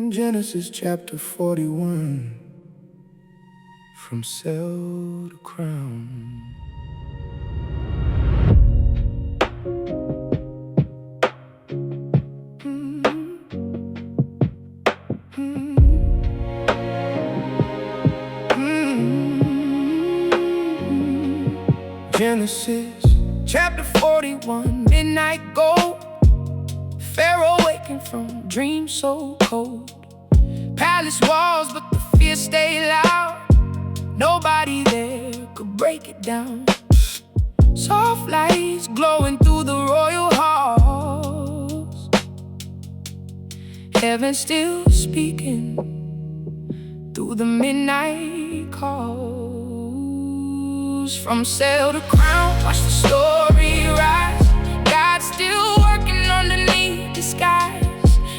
Genesis chapter 41, from cell to crown. Genesis chapter 41, midnight gold. Pharaoh waking from dreams so cold. Palace walls, but the fear stayed loud. Nobody there could break it down. Soft lights glowing through the royal halls. Heaven still speaking through the midnight calls. From cell to crown, watch the story rise. God's still working underneath the skies.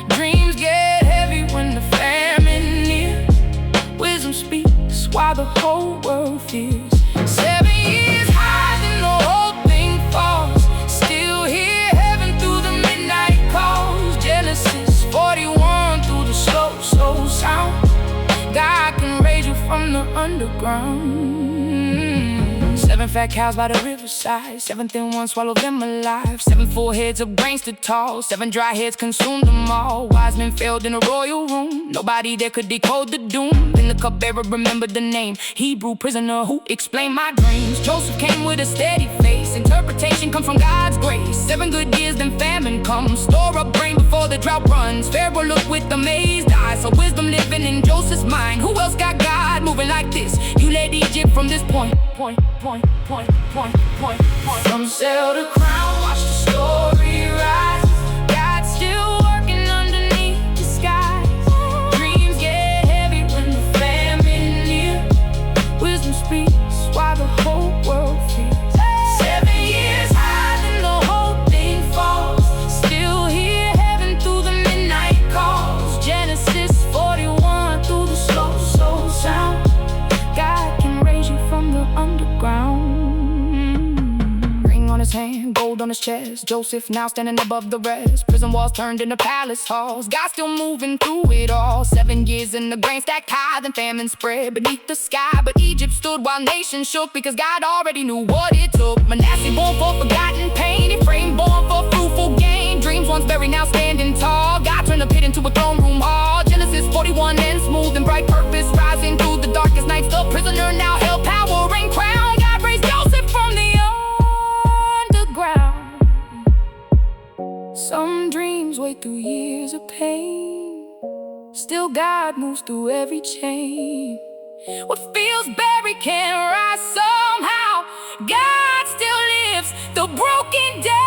Dreams get heavy when the famine near. Wisdom speaks while the whole world fears. 7 years high, then the whole thing falls. Still hear heaven through the midnight calls. Genesis 41 through the slow sound. God can raise you from the underground. 7 fat cows by the riverside. 7 thin ones swallow them alive. 7 full heads of grain stood tall. 7 dry heads consumed them all. Wise men failed in a royal room. Nobody there could decode the doom. Then the cupbearer remembered the name. Hebrew prisoner who explained my dreams. Joseph came with a steady face. Interpretation comes from God's grace. 7 good years, then famine comes. Store up grain before the drought runs. Pharaoh looked with amazed eyes. So wisdom living in Joseph's mind. Who else got God moving like this? You led Egypt from this point. From cell to crown, watch the story rise. God's still working underneath the skies. Dreams get heavy when the famine near. Wisdom speaks while the whole world fears. 7 years high, then the whole thing falls. Still hear heaven through the midnight calls. Genesis 41 through the slow sound. God can raise you from the underground. Ring on his hand, gold on his chest. Joseph now standing above the rest. Prison walls turned into palace halls. God still moving through it all. 7 years in the grain stacked high, then famine spread beneath the sky. But Egypt stood while nations shook, because God already knew what it took. Manasseh born for forgotten pain. Ephraim born for fruitful gain. Dreams once buried now standing tall. God turned the pit into a throne room hall. Genesis 41 and smooth and bright purpose rising through the darkest nights. The prisoner now held power and crown. God raised Joseph from the underground. Some dreams wait through years of pain. Still God moves through every chain. What feels buried can rise somehow. God still lives the broken down.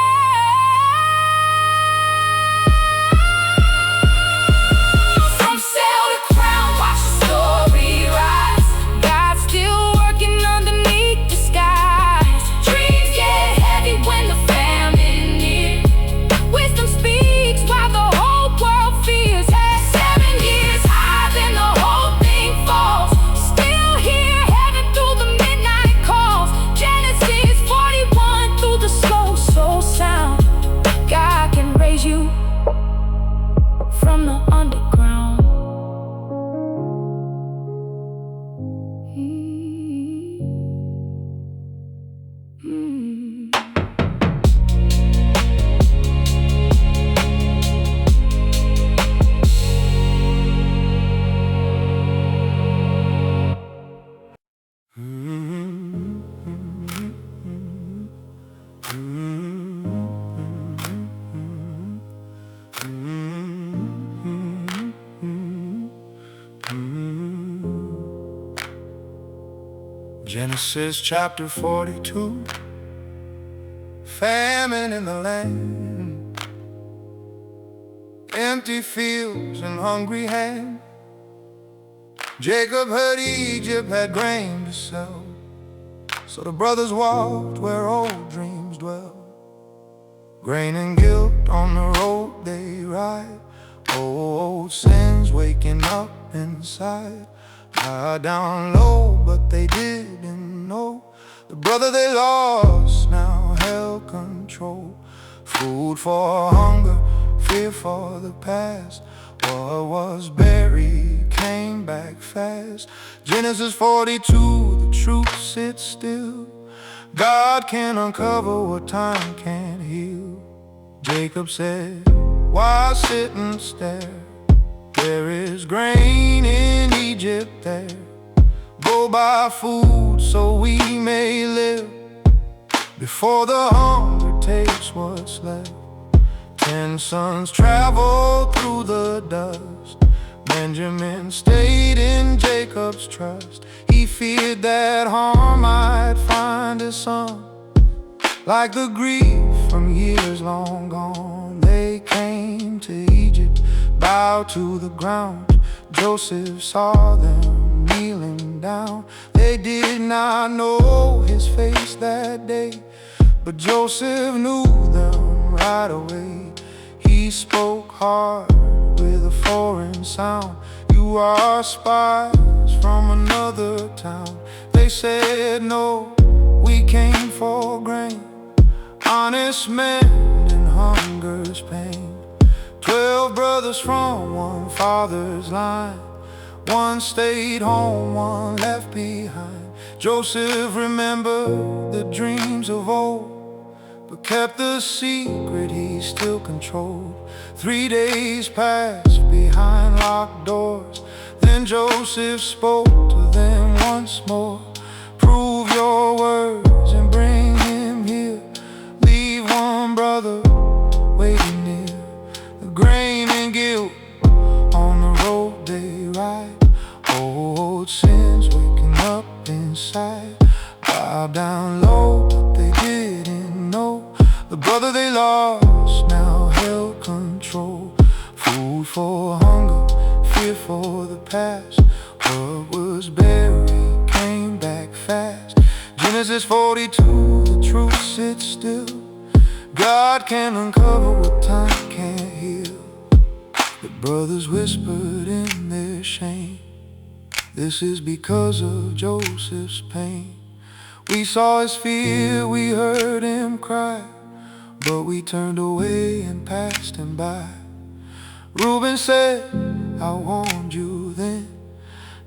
From cell to crown, watch the story rise. God's still working underneath the skies. Dreams get heavy when the famine near. Wisdom speaks while the whole world fears. 7 years high, then the whole thing falls. Still hear heaven through the midnight calls. Genesis 41 through the slow sound. God can raise you from the underground. Genesis chapter 42. Famine in the land, empty fields and hungry hands. Jacob heard Egypt had grain to sell, so the brothers walked where old dreams dwell. Grain and guilt on the road they ride. Old sins waking up inside. Lie down low, but they didn't know the brother they lost now held control. Food for hunger, fear for the past. What was buried came back fast. Genesis 42, the truth sits still. God can uncover what time can't heal. Jacob said, why sit and stare? There is grain in Egypt there. Go buy food so we may live, before the hunger takes what's left. 10 sons traveled through the dust. Benjamin stayed in Jacob's trust. He feared that harm might find his son. Like the grief from years long gone, they came to Egypt, bowed to the ground. Joseph saw them kneeling down. They did not know his face that day, but Joseph knew them right away. He spoke hard with a foreign sound. You are spies from another town. They said no, we came for grain, honest men in hunger's pain. 12 brothers from one father's line. One stayed home, one left behind. Joseph remembered the dreams of old, but kept the secret he still controlled. 3 days passed behind locked doors. Then Joseph spoke to them once more. Prove your words and bring him here. Leave one brother waiting near. The grain and guilt on the road they ride. Old sins waking up inside. Bow down low, but they didn't know the brother they lost now held control. Food for hunger, fear for the past. What was buried came back fast. Genesis 42, the truth sits still. God can uncover what time can't heal. The brothers whispered in their shame, this is because of Joseph's pain. We saw his fear, we heard him cry, but we turned away and passed him by. Reuben said, I warned you then.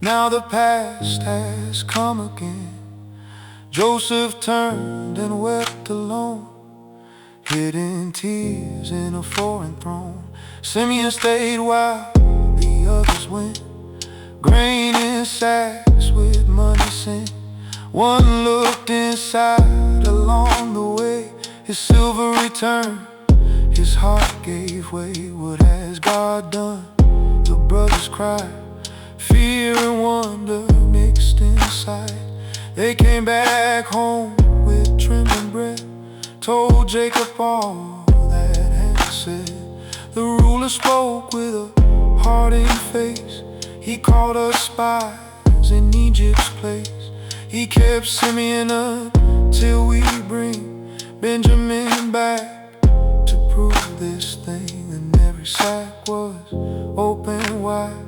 Now the past has come again. Joseph turned and wept alone, hidden tears in a foreign throne. Simeon stayed while the others went, grain in sacks with money sent. One looked inside along the way. His silver returned, his heart gave way. What has God done? The brothers cried. Fear and wonder mixed inside. They came back home with trembling breath, told Jacob all that had said. The ruler spoke with a hardened face. He called us spies in Egypt's place. He kept Simeon until we bring Benjamin back to prove this thing. And every sack was open wide,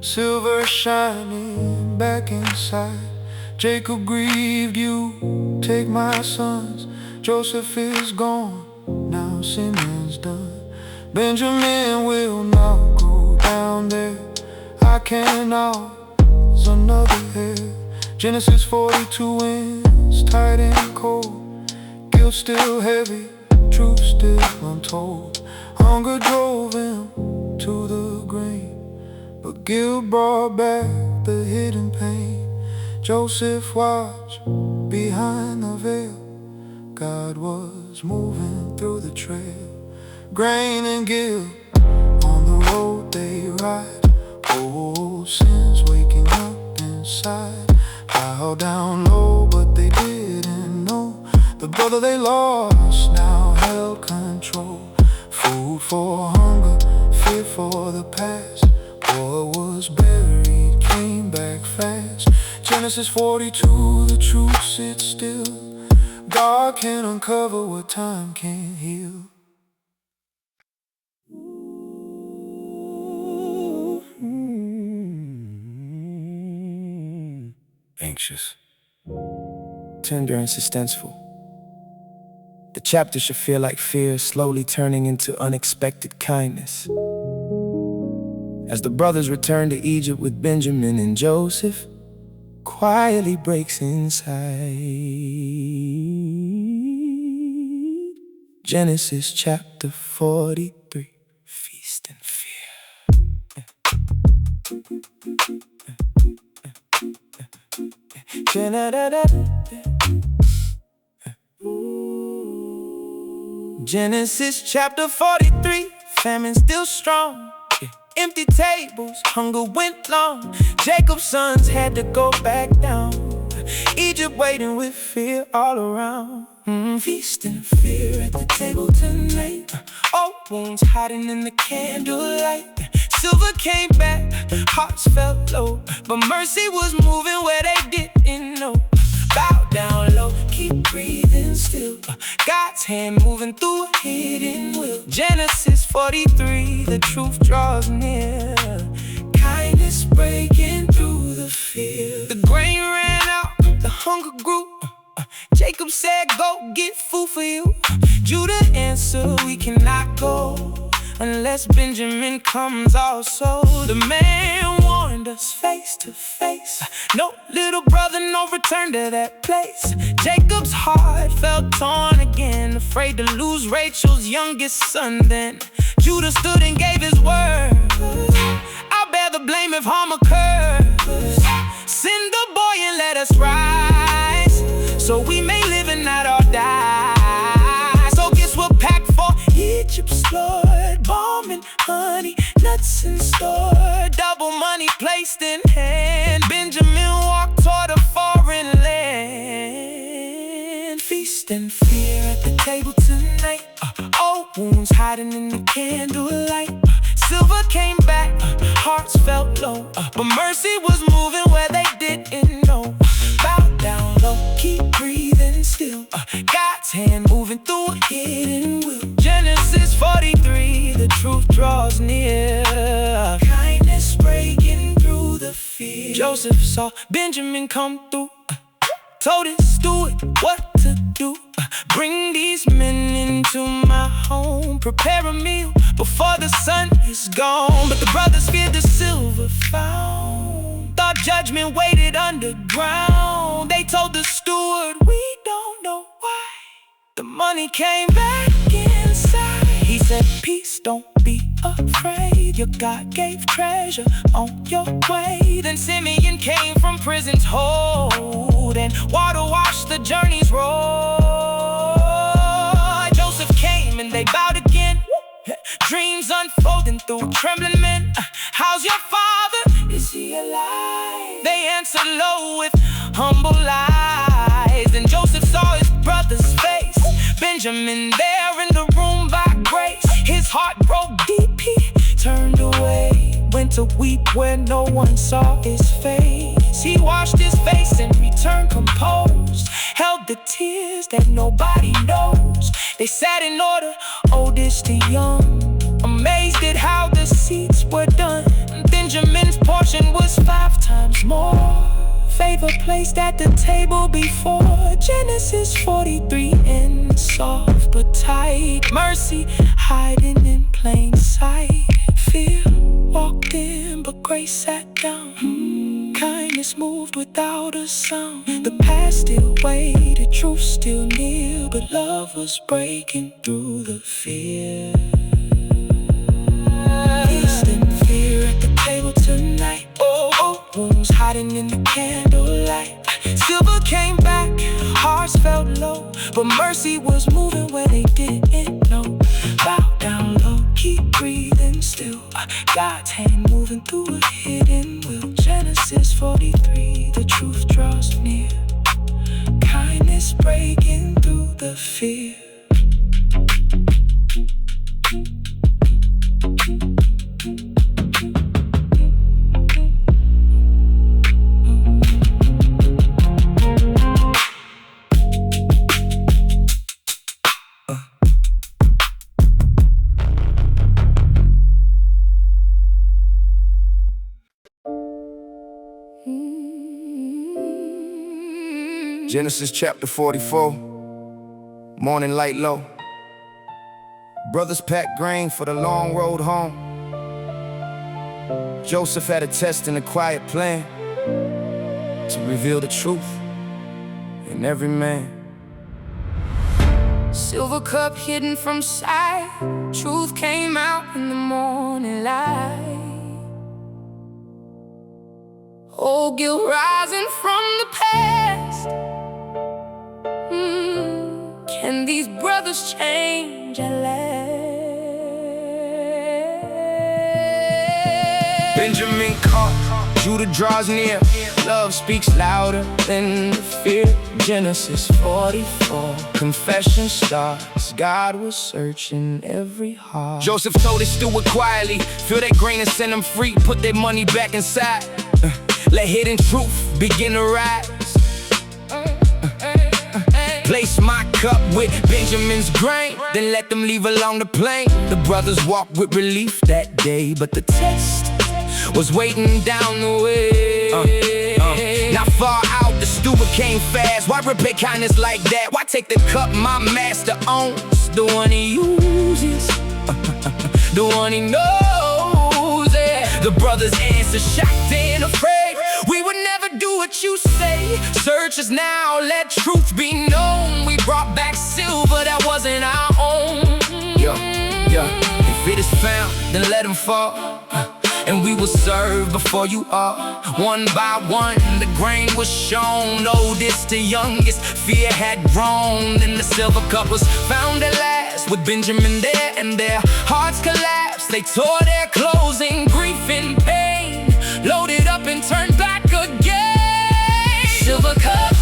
silver shining back inside. Jacob grieved, you take my sons. Joseph is gone, now Simeon's done. Benjamin will not go down there. I cannot, there's another hair. Genesis 42 winds, tight and cold. Guilt still heavy, truth still untold. Hunger drove him to the grain, but guilt brought back the hidden pain. Joseph watched behind the veil. God was moving through the trail. Grain and guilt on the road they ride. Old sins waking up inside. Bow down low, but they didn't know the brother they lost now held control. Food for hunger, fear for the past. What was buried came back fast. Genesis 42, the truth sits still. God can uncover what time can't heal. Anxious, tender and suspenseful, The chapter should feel like fear, slowly turning into unexpected kindness. As the brothers return to Egypt with Benjamin and Joseph, quietly breaks inside. Genesis chapter 43, Feast and Fear. Genesis chapter 43, famine still strong. Empty tables, hunger went long. Jacob's sons had to go back down. Egypt waiting with fear all around. Feast and fear at the table tonight. Old wounds hiding in the candlelight. Silver came back, hearts felt low, but mercy was moving where they didn't know. Bow down low, keep breathing still. God's hand moving through a hidden will. Genesis 43, the truth draws near. Kindness breaking through the fear. The grain ran out, the hunger grew. Jacob said, go get food for you. Judah answered, we cannot go unless Benjamin comes also. The man warned us face to face. No little brother, no return to that place. Jacob's heart felt torn again, afraid to lose Rachel's youngest son. Then Judah stood and gave his word. I'll bear the blame if harm occurs. Send the boy and let us rise, so we may live and not all die. So gifts were packed for Egypt's Lord, balm and honey, nuts in store, double money placed in hand. Benjamin walked toward a foreign land. Feast and fear at the table tonight. Old wounds hiding in the candlelight. Silver came back, hearts felt low, but mercy was moving where they didn't know. Bow down low, keep breathing still. God's hand moving through a hidden will. Genesis 43, the truth draws near. Kindness breaking through the fear. Joseph saw Benjamin come through, told his steward what to do. Bring these men into my home, prepare a meal before the sun is gone. But the brothers feared the silver found, thought judgment waited underground. They told the steward, we don't know why the money came back inside. He said, peace, don't be afraid. Your God gave treasure on your way. Then Simeon came from prison's hold, and water washed the journey's road. Joseph came and they bowed again. Dreams unfolding through trembling men. How's your father? Is he alive? They answered low with humble eyes. And Joseph saw his brother's face, Benjamin there in the room by grace. His heart broke deep, he turned away, went to weep where no one saw his face. He washed his face and returned composed, held the tears that nobody knows. They sat in order, oldest to young, amazed at how the seats were done. Benjamin's portion was 5 times more, favor placed at the table before. Genesis 43 ends soft but tight, mercy hiding in plain sight. Fear walked in but grace sat down. Kindness moved without a sound. The past still waited, truth still near, but love was breaking through the fear. Feast and fear at the table tonight. Oh, wounds hiding in the candlelight. Silver came back, hearts felt low, but mercy was moving where they didn't know. Bow down low, keep breathing still. God's hand moving through a hidden will. Genesis 43, the truth draws near. Kindness breaking through the fear. Genesis chapter 44. morning light low. Brothers packed grain for the long road home. Joseph had a test and a quiet plan to reveal the truth in every man. Silver cup hidden from sight, truth came out in the morning light. Old guilt rising from the past. Can these brothers change at last? Benjamin caught, Judah draws near. Love speaks louder than the fear. Genesis 44, confession starts. God was searching every heart. Joseph told his steward quietly, fill that grain and send them free. Put their money back inside. Let hidden truth begin to rise. Place my cup with Benjamin's grain, then let them leave along the plain. The brothers walked with relief that day, but the test was waiting down the way. Not far out, the steward came fast. Why repay kindness like that? Why take the cup my master owns? The one he uses, the one he knows it. The brothers answer, shocked and afraid. We would never do what you say. Search us now, let truth be known. We brought back silver that wasn't our own. If it is found, then let him fall. And we will serve before you are. One by one, the grain was shown. Oldest to youngest, fear had grown. Then the silver cup was found at last, with Benjamin there, and their hearts collapsed. They tore their clothes in grief and pain, loaded up and turned back again. Silver cup,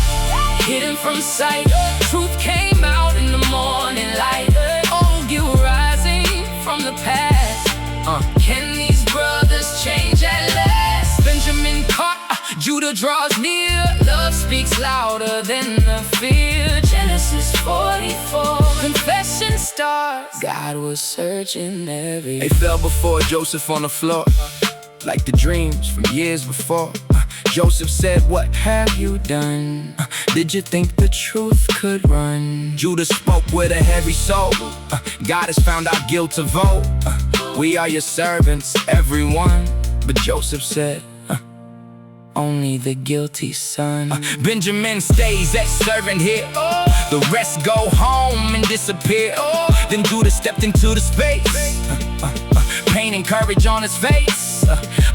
hidden from sight. Truth came out in the morning light. Old guilt rising from the past. Can these brothers change at last? Benjamin caught, Judah draws near. Love speaks louder than the fear. Genesis 44, confession starts. God was searching every. They fell before Joseph on the floor, like the dreams from years before. Joseph said, what have you done? Did you think the truth could run? Judah spoke with a heavy soul. God has found our guilt to vote. We are your servants, everyone. But Joseph said, only the guilty son. Benjamin stays as servant here. The rest go home and disappear. Then Judah stepped into the space, pain and courage on his face.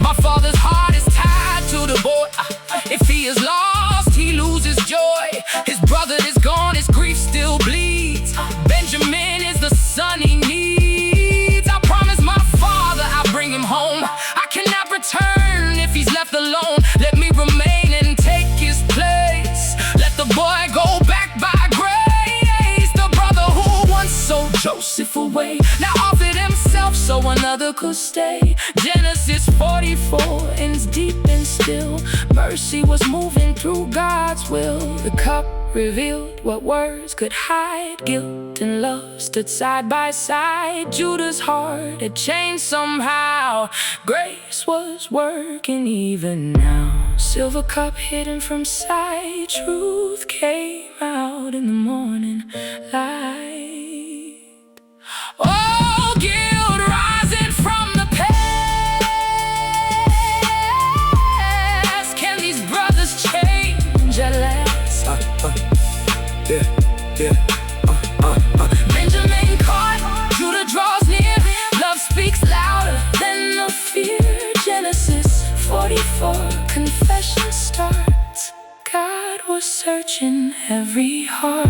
My father's heart is tied to the boy. If he is lost, he loses joy. His brother is gone, his grief still bleeds. Benjamin is the son he needs. I promise my father I'll bring him home. I cannot return if he's left alone. Let me remain and take his place. Let the boy go back by grace. The brother who once sold Joseph away now offered himself so another could stay. Genesis 44 ends deep and still. Mercy was moving through God's will. The cup revealed what words could hide. Guilt and love stood side by side. Judah's heart had changed somehow. Grace was working even now. Silver cup hidden from sight. Truth came out in the morning light. Oh, guilt rising from the past. Can these brothers change at last? Benjamin caught, Judah draws near. Love speaks louder than the fear. Genesis 44, confession starts. God was searching every heart.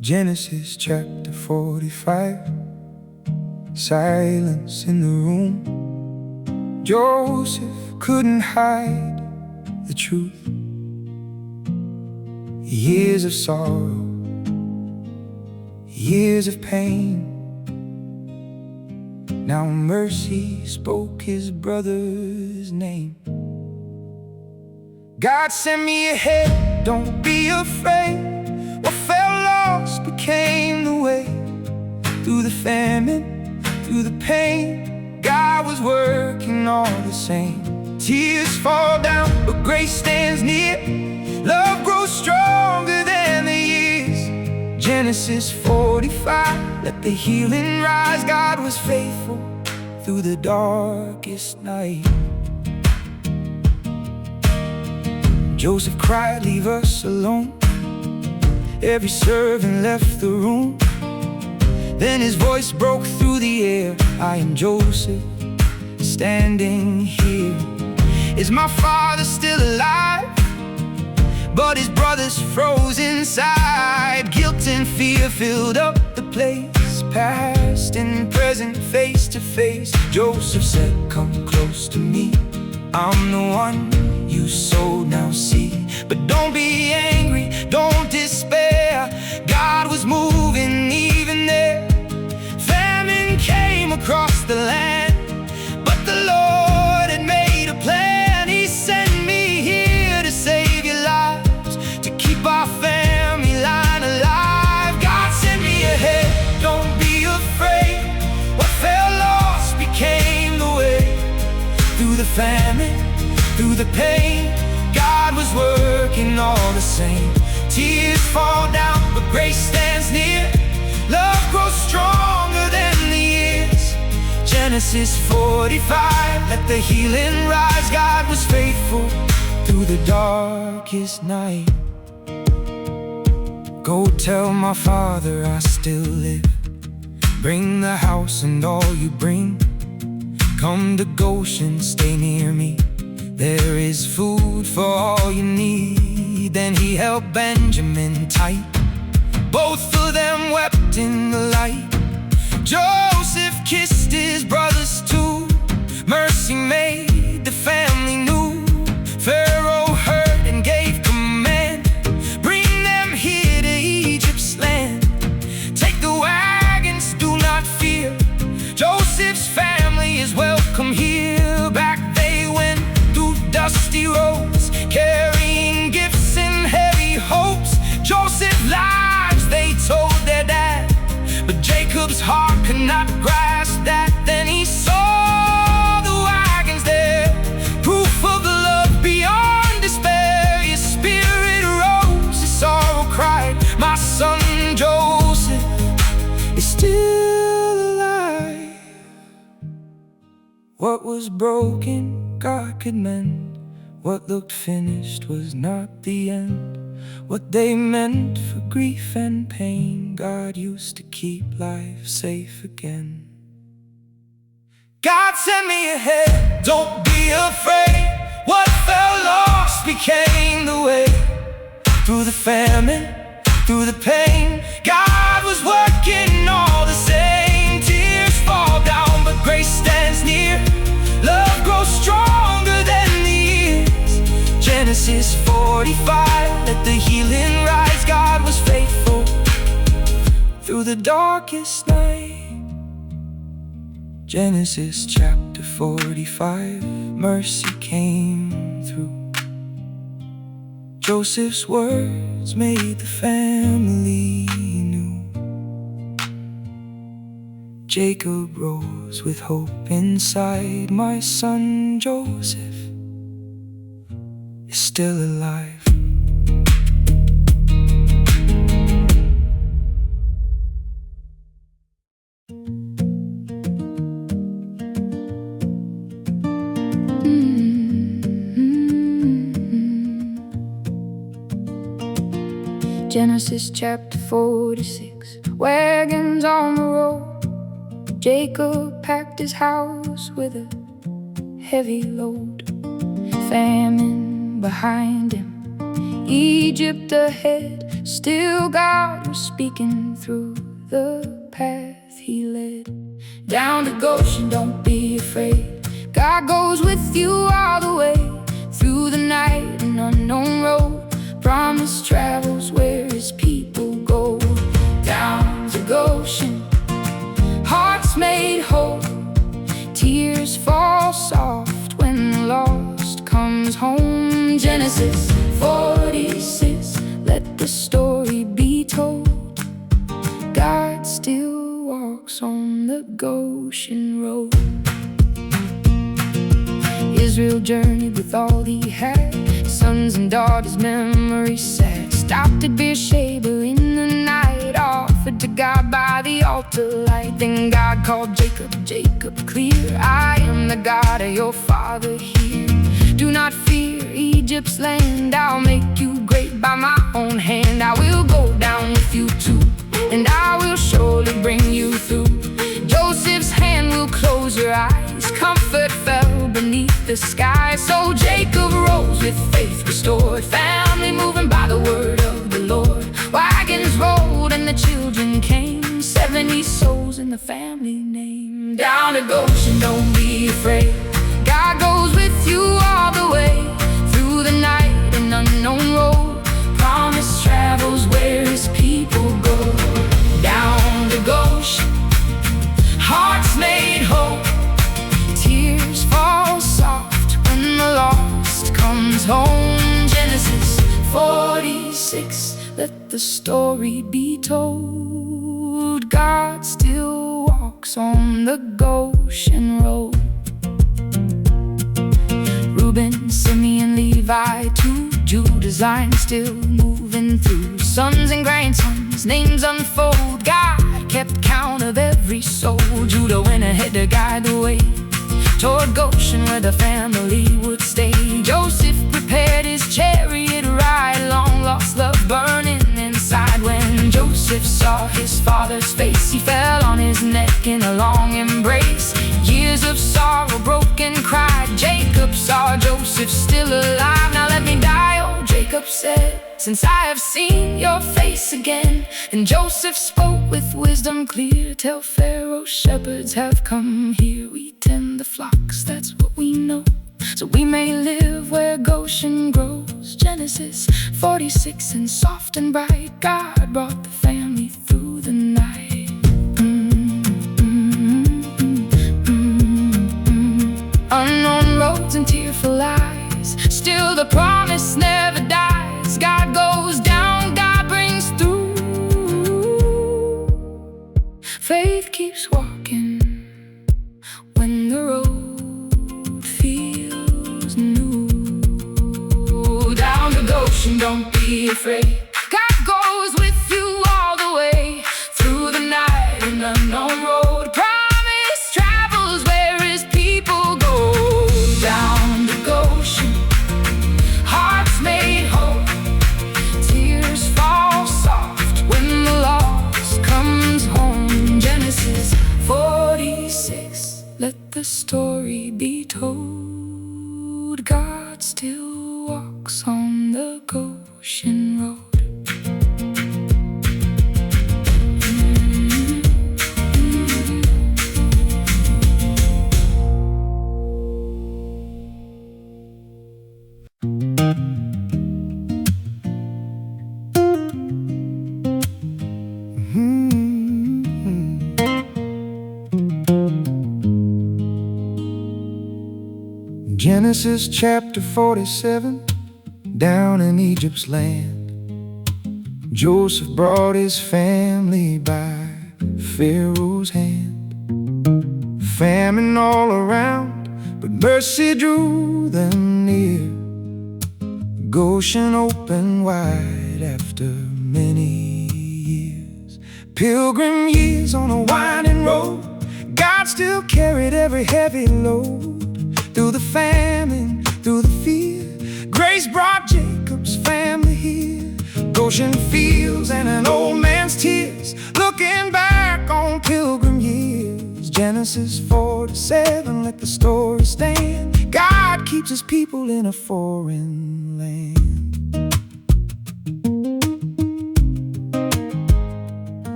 Genesis chapter 45. Silence in the room. Joseph couldn't hide the truth. Years of sorrow, years of pain. Now mercy spoke his brother's name. God sent me ahead head, don't be afraid. What felt lost became the way. Through the famine, through the pain, God was working all the same. Tears fall down, but grace stands near. Love grows stronger than the years. Genesis 45, let the healing rise. God was faithful through the darkest night. Joseph cried, leave us alone. Every servant left the room. Then his voice broke through the air. I am Joseph, standing here. Is my father still alive? But his brothers froze inside. Guilt and fear filled up the place. Past and present, face to face. Joseph said, come close to me. I'm the one you so now see. But don't be angry, don't despair. God was moving even there. Famine came across the land, but the Lord had made a plan. He sent me here to save your lives, to keep our family line alive. God sent me ahead, don't be afraid. What felt lost became the way. Through the famine, through the pain, God was working all the same. Tears fall down, but grace stands near. Love grows stronger than the years. Genesis 45, let the healing rise. God was faithful through the darkest night. Go tell my father I still live. Bring the house and all you bring. Come to Goshen, stay near me. There is food for all you need. Then he held Benjamin tight. Both of them wept in the light. Joseph kissed his brothers too. Mercy made the family new. Pharaoh heard and gave command. Bring them here to Egypt's land. Take the wagons, do not fear. Joseph's family is welcome here. Back they went through dusty roads, carrying gifts and heavy hopes. Joseph's lives they told their dad, but Jacob's heart could not grasp that. Then he saw the wagons there, proof of the love beyond despair. His spirit rose, his sorrow cried. My son Joseph is still alive. What was broken, God could mend. What looked finished was not the end. What they meant for grief and pain, God used to keep life safe again. God sent me ahead, don't be afraid. What felt lost became the way. Through the famine, through the pain, God was working all the same. Tears fall down, but grace stands near. Love grows stronger than the years. Genesis 45, let the healing rise. God was faithful through the darkest night. Genesis chapter 45, mercy came through. Joseph's words made the family new. Jacob rose with hope inside. My son Joseph is still alive. Genesis chapter 46, wagons on the road. Jacob packed his house with a heavy load. Famine behind him, Egypt ahead. Still God was speaking through the path he led. Down to Goshen, don't be afraid. God goes with you all the way. Through the night, an unknown road. Promise travels where his people go. Down to Goshen, hearts made whole. Tears fall soft when the lost comes home. Genesis 46. God still walks on the Goshen road. Israel journeyed with all he had, sons and daughters, memories sad. Stopped at Beersheba in the night, offered to God by the altar light. Then God called Jacob, Jacob, clear. I am the God of your father here. Do not fear Egypt's land, I'll make you great by my own hand. I will go down with you too, and I will surely bring you through. Joseph's hand will close your eyes, comfort fell beneath the sky. So Jacob rose with faith restored, family moving by the word of the Lord. Wagons rolled and the children came, 70 souls in the family name. Down to Goshen, don't be afraid, God goes with you all the way. Through the night, an unknown road, promise travels where his people go. Down to Goshen, hearts made whole, tears fall soft when the lost comes home. Genesis 46, let the story be told. God still walks on the Goshen road. Reuben, Simeon, Levi, too, Judah's line still moving through. Sons and grandsons, names unfold, God kept count of every soul. Judah went ahead to guide the way toward Goshen, where the family would stay. Joseph prepared his chariot ride, long lost love burning inside. When Joseph saw his father's face, he fell on his neck in a long embrace. Years of sorrow, broken, cried. Jacob saw Joseph still alive. Now let me die, oh, Jacob said, since I have seen your face again. And Joseph spoke with wisdom clear, tell Pharaoh shepherds have come here. We tend the flocks, that's what we know, so we may live where Goshen grows. Genesis 46, and soft and bright, God brought the family through the night. Unknown roads and tearful eyes, still the promise never dies. God goes down, God brings through. Faith keeps walking when the road feels new. Down to Goshen, don't be afraid, God goes with you all the way. Through the night, an unknown road, promise travels where his people go. Down to Goshen, hearts made whole, tears fall soft when the loss comes home. Genesis 46, let the story be told. God still walks on the Goshen road. Genesis chapter 47, down in Egypt's land, Joseph brought his family by Pharaoh's hand. Famine all around, but mercy drew them near. Goshen opened wide after many years. Pilgrim years on a winding road, God still carried every heavy load. Through the famine, through the fear, grace brought Jacob's family here. Goshen fields and an old man's tears, looking back on pilgrim years. Genesis 47, let the story stand. God keeps his people in a foreign land.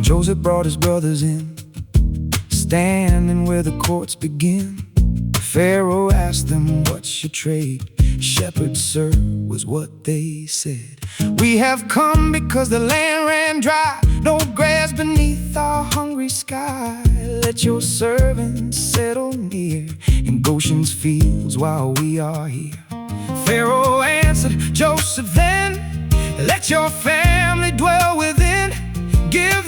Joseph brought his brothers in, standing where the courts begin. Pharaoh asked them, what's your trade? Shepherds, sir, was what they said. We have come because the land ran dry, no grass beneath our hungry sky. Let your servants settle near in Goshen's fields while we are here. Pharaoh answered Joseph then, let your family dwell within. Give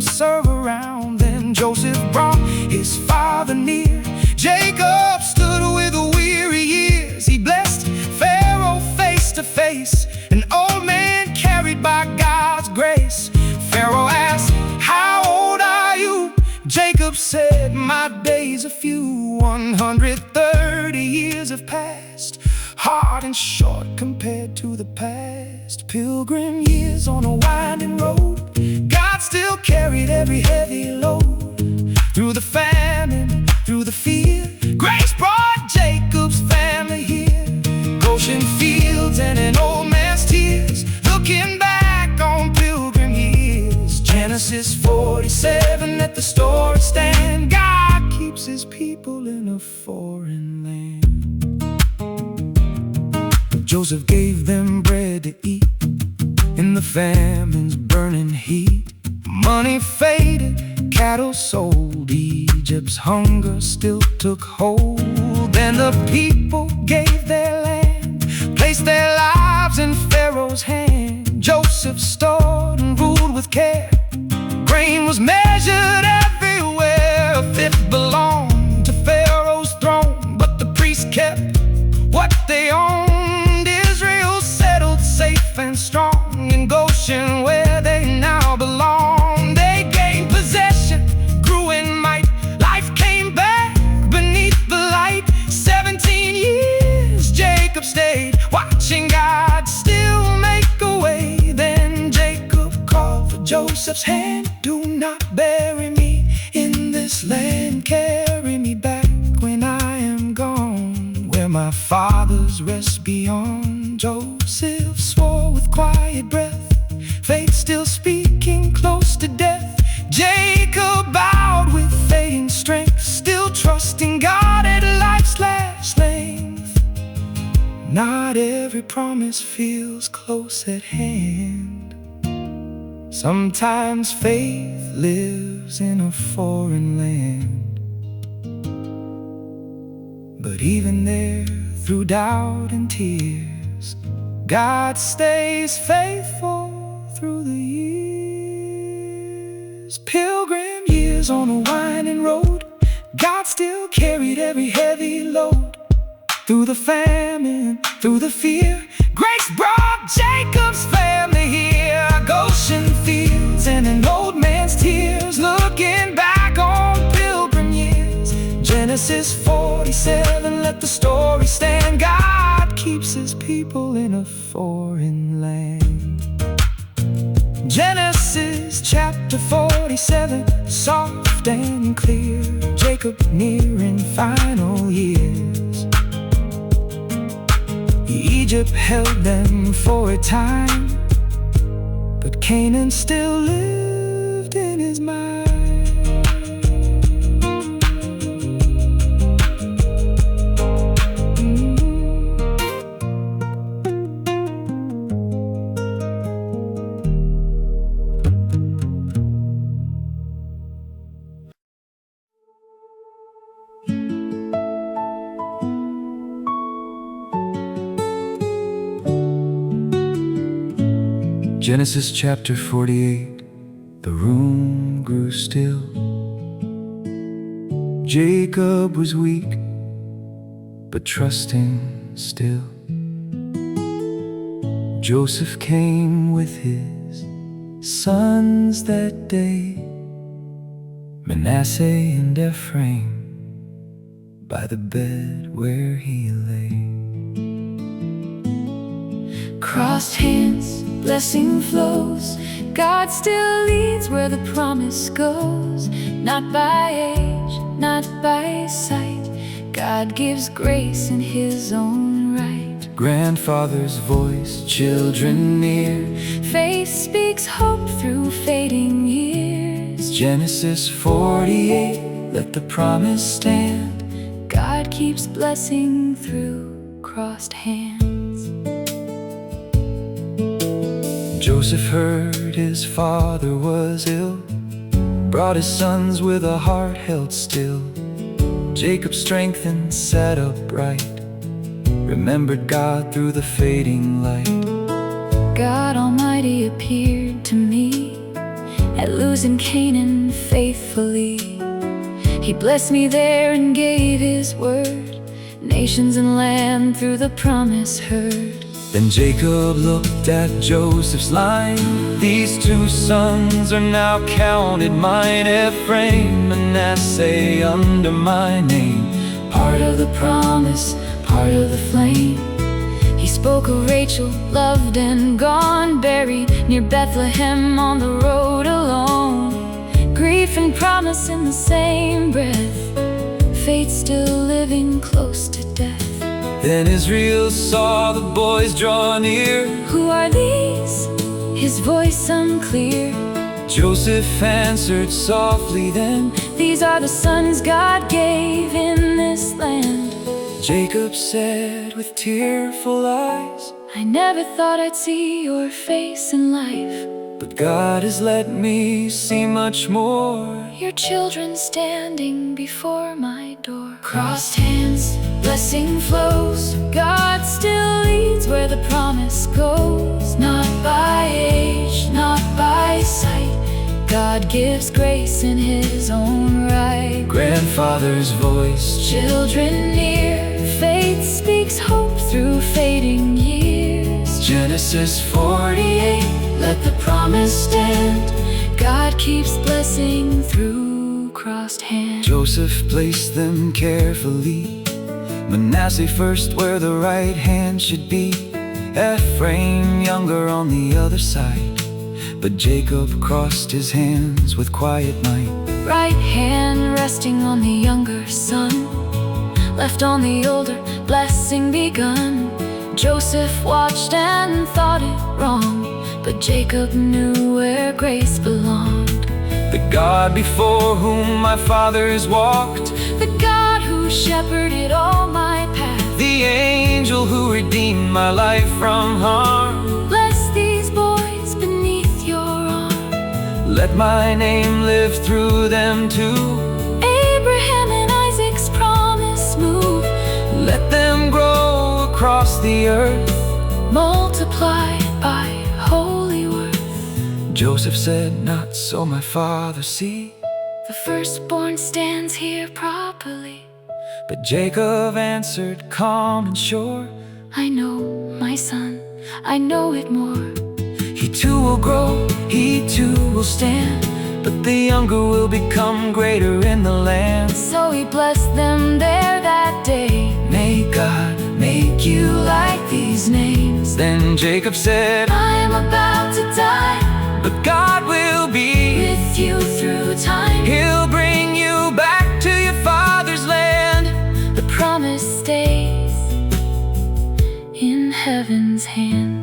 serve around. Then Joseph brought his father near. Jacob stood with weary years. He blessed Pharaoh face to face, an old man carried by God's grace. Pharaoh asked, "How old are you?" Jacob said, "My days are few. 130 years have passed, hard and short compared to the past." Pilgrim years on a winding road, God still carried every heavy load. Through the famine, through the fear, grace brought Jacob's family here. Goshen fields and an old man's tears, looking back on pilgrim years. Genesis 47, let the story stand. God keeps his people in a foreign land. Joseph gave them bread to eat in the famine's burning heat. Money faded, cattle sold, Egypt's hunger still took hold. Then the people gave their land, placed their lives in Pharaoh's hand. Joseph stored and ruled with care. Grain was measured everywhere. A fifth belonged to Pharaoh's throne, but the priests kept what they owned. Israel settled safe and strong in Goshen, where they now belong. They gained possession, grew in might. Life came back beneath the light. 17 years Jacob stayed, watching God still make a way. Then Jacob called for Joseph's hand. "Do not bury me in this land. Carry me back when I am gone, where my fathers rest beyond." Joseph swore with quiet breath, faith still speaking close to death. Jacob bowed with fading strength, still trusting God at life's last length. Not every promise feels close at hand. Sometimes faith lives in a foreign land. But even there, through doubt and tears, God stays faithful through the years. Pilgrim years on a winding road, God still carried every heavy load. Through the famine, through the fear, grace brought Jacob's family here. Goshen fields and an old man's tears, looking back on pilgrim years. Genesis 47, let the story stand. God keeps his people in a foreign land. Genesis chapter 47, soft and clear. Jacob nearing final years. Egypt held them for a time, but Canaan still lived in his mind. Genesis chapter 48, the room grew still. Jacob was weak, but trusting still. Joseph came with his sons that day, Manasseh and Ephraim, by the bed where he lay. Crossed hands, blessing flows. God still leads where the promise goes. Not by age, not by sight. God gives grace in his own right. Grandfather's voice, children near. Faith speaks hope through fading years. Genesis 48, let the promise stand. God keeps blessing through crossed hands. Joseph heard his father was ill, brought his sons with a heart held still. Jacob strengthened, sat upright, remembered God through the fading light. God Almighty appeared to me at Luz in Canaan. He blessed me there and gave his word. Nations and land through the promise heard. Then Jacob looked at Joseph's line. These two sons are now counted mine. Ephraim, Manasseh under my name. Part of the promise, part of the flame. He spoke of Rachel, loved and gone, buried near Bethlehem on the road alone. Grief and promise in the same breath, fate still living close to death. Then Israel saw the boys draw near. Who are these? His voice unclear. Joseph answered softly then, These are the sons God gave in this land. Jacob said with tearful eyes, I never thought I'd see your face in life. but God has let me see much more. Your children standing before my door. Crossed hands, blessing flows. God still leads where the promise goes. Not by age, not by sight. God gives grace in his own right. Grandfather's voice, Children near, faith speaks hope through fading years. Genesis 48. Let the promise stand. God keeps blessing through crossed hands. Joseph placed them carefully. Manasseh first where the right hand should be. Ephraim younger on the other side. But Jacob crossed his hands with quiet might. Right hand resting on the younger son, left on the older, blessing begun. Joseph watched and thought it wrong, but Jacob knew where grace belonged. The God before whom my fathers walked, The God who shepherded all my path, the angel who redeemed my life from harm. bless these boys beneath your arm. Let my name live through them too. Abraham and Isaac's promise move, Let them grow across the earth. multiplied by holy worth. Joseph said, not so, my father, see. The firstborn stands here properly. But Jacob answered, calm and sure, I know, my son, I know it more. he too will grow, he too will stand, but the younger will become greater in the land. So he blessed them there that day. May God make you like these names. Then Jacob said, I am about to die, but God will be with you through time. He'll bring you back to your father's land. The promise stays in heaven's hand.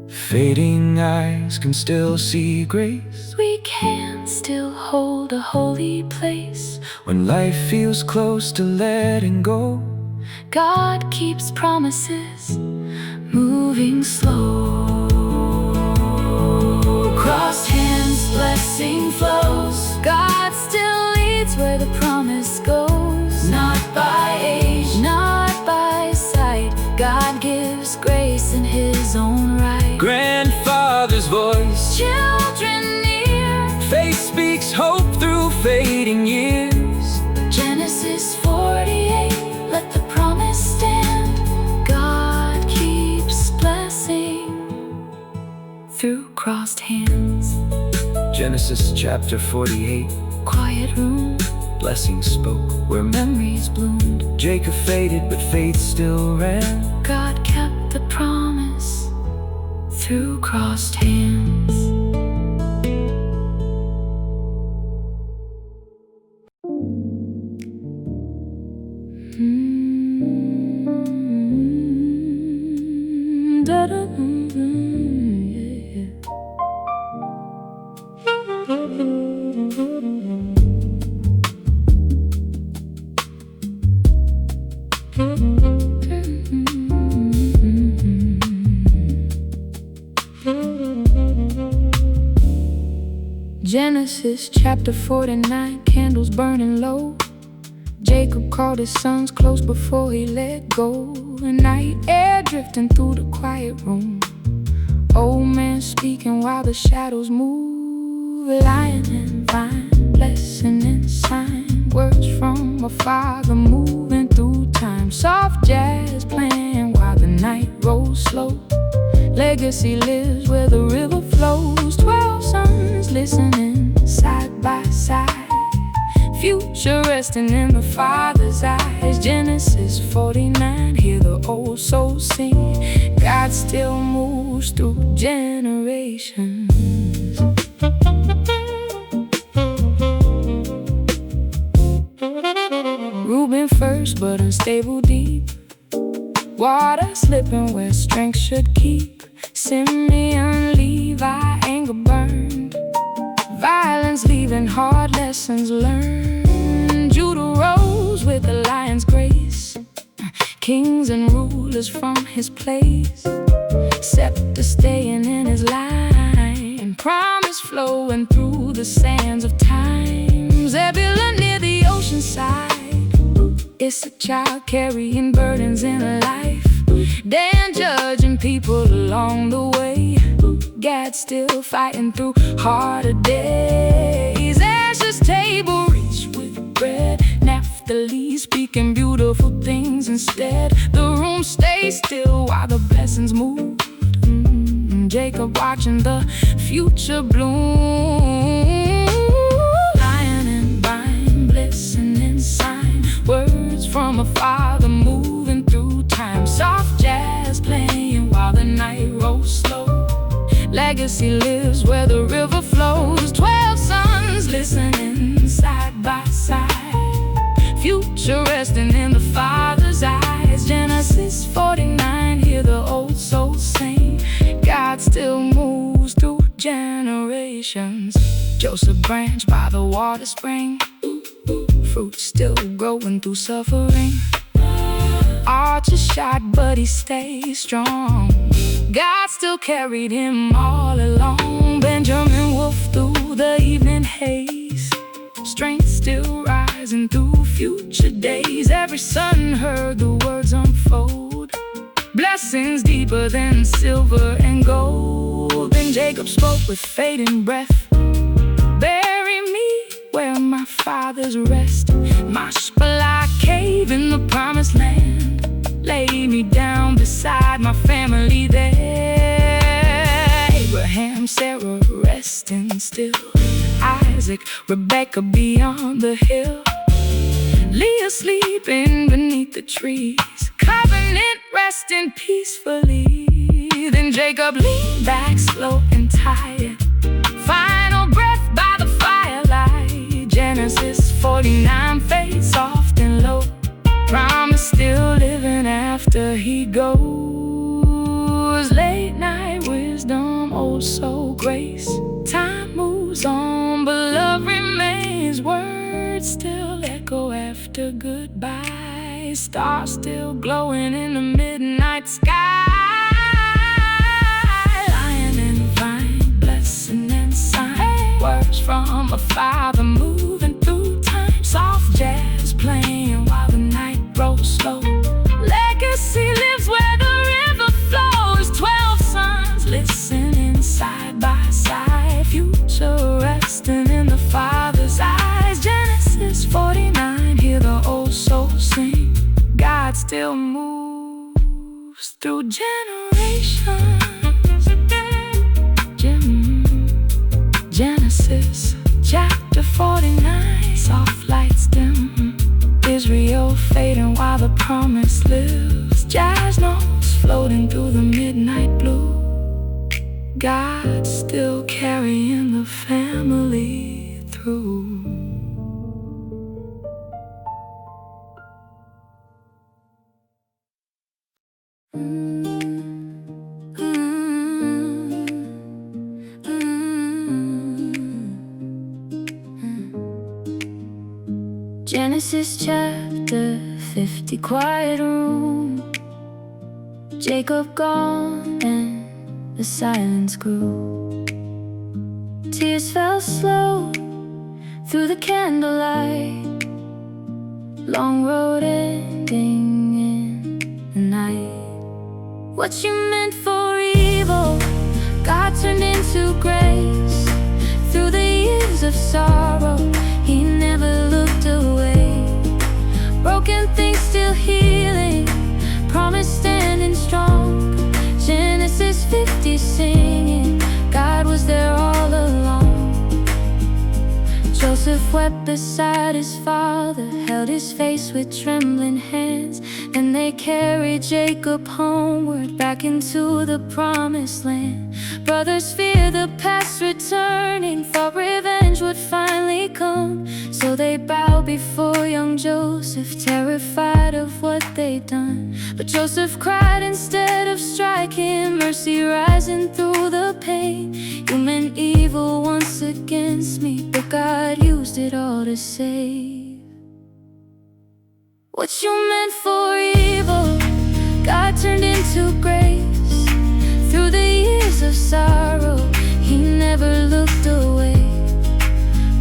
Fading eyes can still see grace We can still hold a holy place. when life feels close to letting go. God keeps promises, moving slow. Crossed hands, blessing flows. God still leads where the promise goes. Not by age, not by sight. God gives grace in his own right. Grandfather's voice, Children near, faith speaks hope through fading years. Genesis 48, let the promise stand. God keeps blessing through crossed hands. Genesis chapter 48. Quiet room, Blessings spoke where memories bloomed. Jacob faded, but faith still ran. God kept the promise through crossed hands. Genesis chapter 49, candles burning low. Jacob called his sons close before he let go. A night air drifting through the quiet room. Old man speaking while the shadows move. Lion and vine, blessing and sign. Words from a father moving through time. Soft jazz playing while the night rolls slow. Legacy lives where the river flows. 12 sons listening side by side. Future resting in the Father's eyes. Genesis 49, hear the old soul sing. God still moves through generations. Reuben first, but unstable deep. Water slipping where strength should keep. Simeon, Levi, anger burned. Violence leaving hard lessons learned. Judah rose with the lion's grace. Kings and rulers from his place. Scepter staying in his line. Promise flowing through the sands of time. Zebulun near the ocean side. It's a child carrying burdens in a life. Dan judging people along the way. Gad still fighting through harder days. Asher's table reached with bread. Naphtali speaking beautiful things instead. The room stays still while the blessings move. Jacob watching the future bloom. Lion and vine, blessing and sign. Words from a father moving through time. Soft jazz playing while the night rolls slow. Legacy lives where the river flows. 12 sons listening side by side. Future resting in the Father's eyes. Genesis 49, hear the old soul sing. God still moves through generations. Joseph branch by the water spring. Fruit still growing through suffering. Archer shot, but he stays strong. God still carried him all along. Benjamin wolf through the evening haze. Strength still rising through future days. Every son heard the words unfold. Blessings deeper than silver and gold. Then Jacob spoke with fading breath. Bury me where my fathers rest. Mashpelah cave in the promised land. Lay me down beside my family there. Abraham, Sarah resting still. Isaac, Rebecca beyond the hill. Leah sleeping beneath the trees. Covenant resting peacefully. Then Jacob leaned back slow and tired. Final breath by the firelight. Genesis 49 fades soft and low. Promise still living after he goes. Late night wisdom, old soul grace. Time moves on, but love remains. Words still echo after goodbye. Stars still glowing in the midnight sky. Lion and vine, blessing and sign. Words from a father moving through time. Soft jazz playing while the night rolls slow. Legacy lives where the river flows. 12 sons listening side by side. Future resting in the Father's eyes. Genesis 49, hear the old soul sing. God still moves through generations. Genesis chapter 49, soft lights dim. Israel fading while the promise lives. Jazz notes floating through the midnight blue. God still carrying the family through. Genesis chapter 50, quiet room. Jacob gone and the silence grew. Tears fell slow through the candlelight. Long road ending in the night. What you meant for evil, God turned into grace. Through the years of sorrow, still healing, promise standing strong. Genesis 50 singing, God was there all along. Joseph wept beside his father, held his face with trembling hands. Then they carried Jacob homeward, back into the promised land. Brothers feared the past returning, thought revenge would finally come. So they bowed before young Joseph, terrified of what they'd done. But Joseph cried instead of striking, mercy rising through the pain. You meant evil once against me, but God used it all to save. What you meant for evil, God turned into grace. Through the years of sorrow, He never looked away.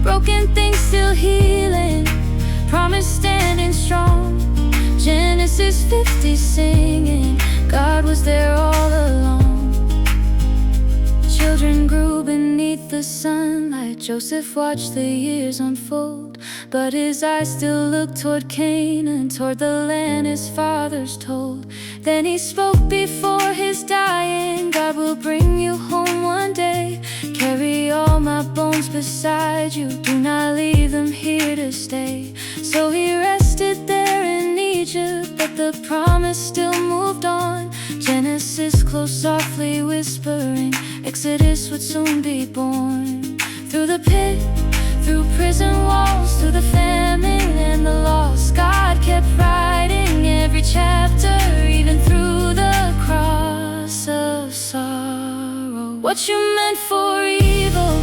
Broken things still healing, promise standing strong. Genesis 50 singing, God was there all along. Children grew beneath the sunlight, Joseph watched the years unfold. But his eyes still looked toward Canaan, toward the land his fathers told. Then he spoke before his dying, God will bring you home one day. Carry all my bones beside you, do not leave them here to stay. So he rested there in Egypt, but the promise still moved on. Genesis closed softly whispering, Exodus would soon be born. Through the pit, through prison walls, through the famine and the loss, God kept writing every chapter, even through the cross of sorrow. What you meant for evil,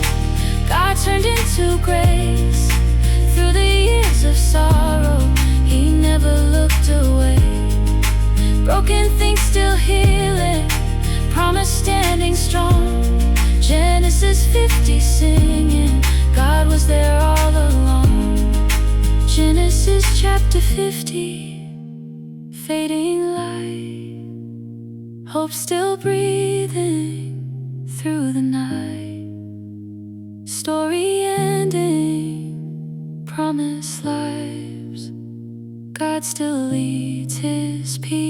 God turned into grace. Through the years of sorrow, He never looked away. Broken things still healing, promise standing strong. Genesis 50 singing, God was there all along. Genesis chapter 50, fading light, hope still breathing through the night. Story ending, promised lives, God still leads His people.